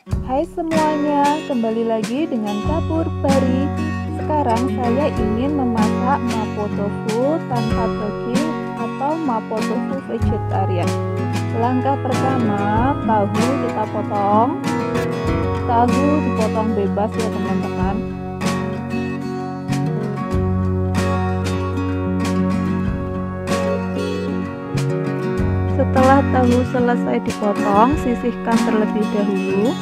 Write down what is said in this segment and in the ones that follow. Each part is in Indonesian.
Hai semuanya, kembali lagi dengan Kapur Pari. Sekarang saya ingin memasak mapo tofu tanpa daging atau mapo tofu vegetarian. Langkah pertama, tahu kita potong. Tahu dipotong bebas ya teman-teman. Setelah tahu selesai dipotong, sisihkan terlebih dahulu.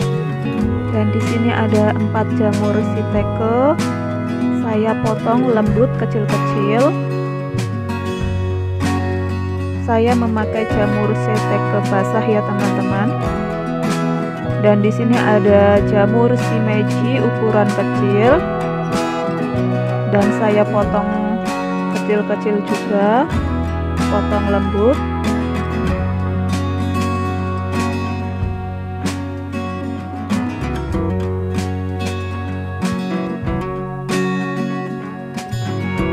Dan di sini ada 4 jamur shiitake. Saya potong lembut kecil-kecil. Saya memakai jamur shiitake basah ya teman-teman. Dan di sini ada jamur shimeji ukuran kecil. Dan saya potong kecil-kecil juga. Potong lembut.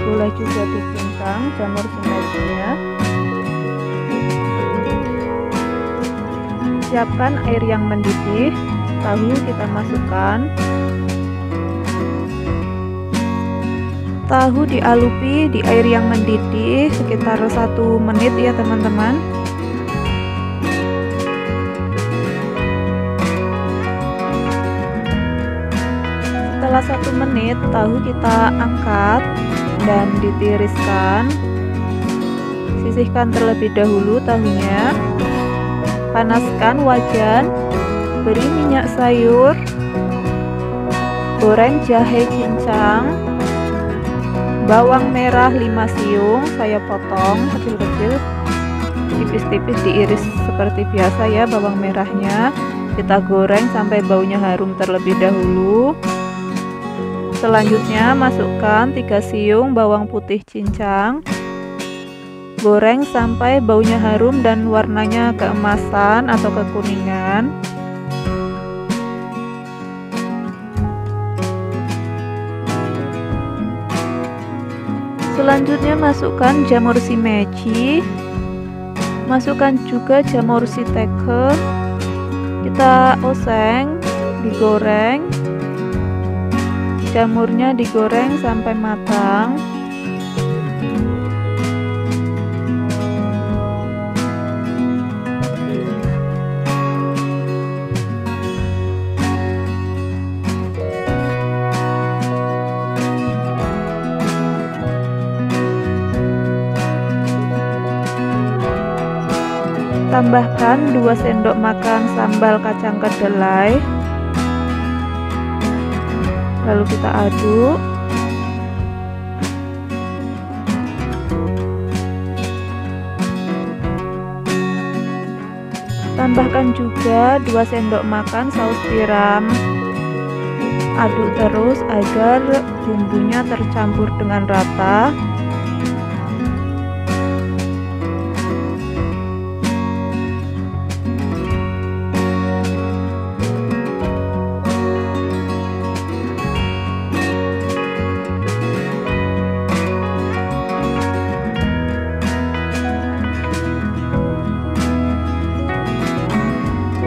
Boleh juga dicincang jamur shimejinya. Siapkan air yang mendidih, tahu kita masukkan. Tahu dialupi di air yang mendidih sekitar 1 menit ya teman-teman. Setelah 1 menit, tahu kita angkat dan ditiriskan. Sisihkan terlebih dahulu tahunya. Panaskan wajan, beri minyak sayur, goreng jahe cincang, bawang merah 5 siung saya potong kecil-kecil, tipis-tipis diiris seperti biasa ya bawang merahnya. Kita goreng sampai baunya harum terlebih dahulu. Selanjutnya masukkan 3 siung bawang putih cincang. Goreng sampai baunya harum dan warnanya keemasan atau kekuningan. Selanjutnya masukkan jamur shimeji. Masukkan juga jamur shiitake. Kita oseng, digoreng. Jamurnya digoreng sampai matang. Tambahkan 2 sendok makan sambal kacang kedelai. Lalu kita aduk. Tambahkan juga 2 sendok makan saus tiram. Aduk terus agar bumbunya tercampur dengan rata.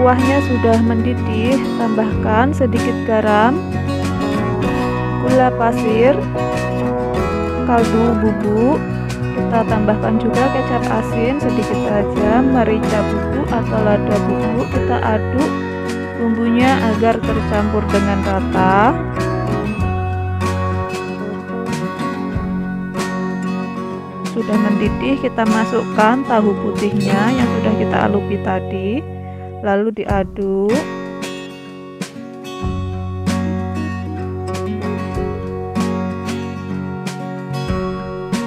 Kuahnya sudah mendidih, tambahkan sedikit garam, gula pasir, kaldu bubuk. Kita tambahkan juga kecap asin sedikit saja, merica bubuk atau lada bubuk. Kita aduk bumbunya agar tercampur dengan rata. Sudah mendidih, kita masukkan tahu putihnya yang sudah kita alupi tadi. Lalu diaduk.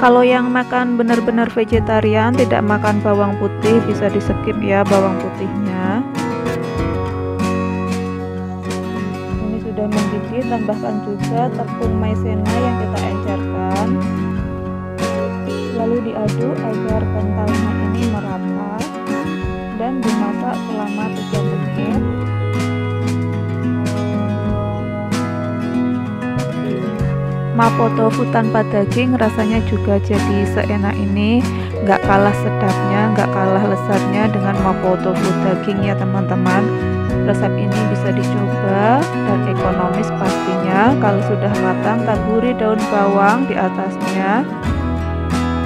Kalau yang makan benar-benar vegetarian, tidak makan bawang putih, bisa di skip ya bawang putihnya. Ini sudah mendidih, tambahkan juga tepung maizena yang kita encerkan. Lalu diaduk agar kentalnya ini merata dan dimasak selama 3 menit. Mapo tofu tanpa daging rasanya juga jadi seenak ini, nggak kalah sedapnya, nggak kalah lezatnya dengan mapo tofu daging ya teman-teman. Resep ini bisa dicoba dan ekonomis pastinya. Kalau sudah matang, taburi daun bawang di atasnya.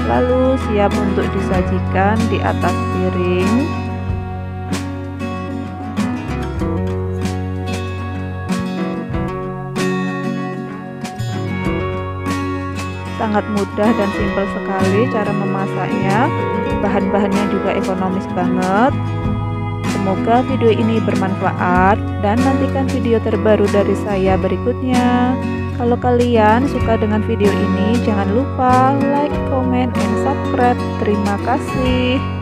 Lalu siap untuk disajikan di atas piring. Sangat mudah dan simpel sekali cara memasaknya. Bahan-bahannya juga ekonomis banget. Semoga video ini bermanfaat dan nantikan video terbaru dari saya berikutnya. Kalau kalian suka dengan video ini, jangan lupa like, comment, and subscribe. Terima kasih.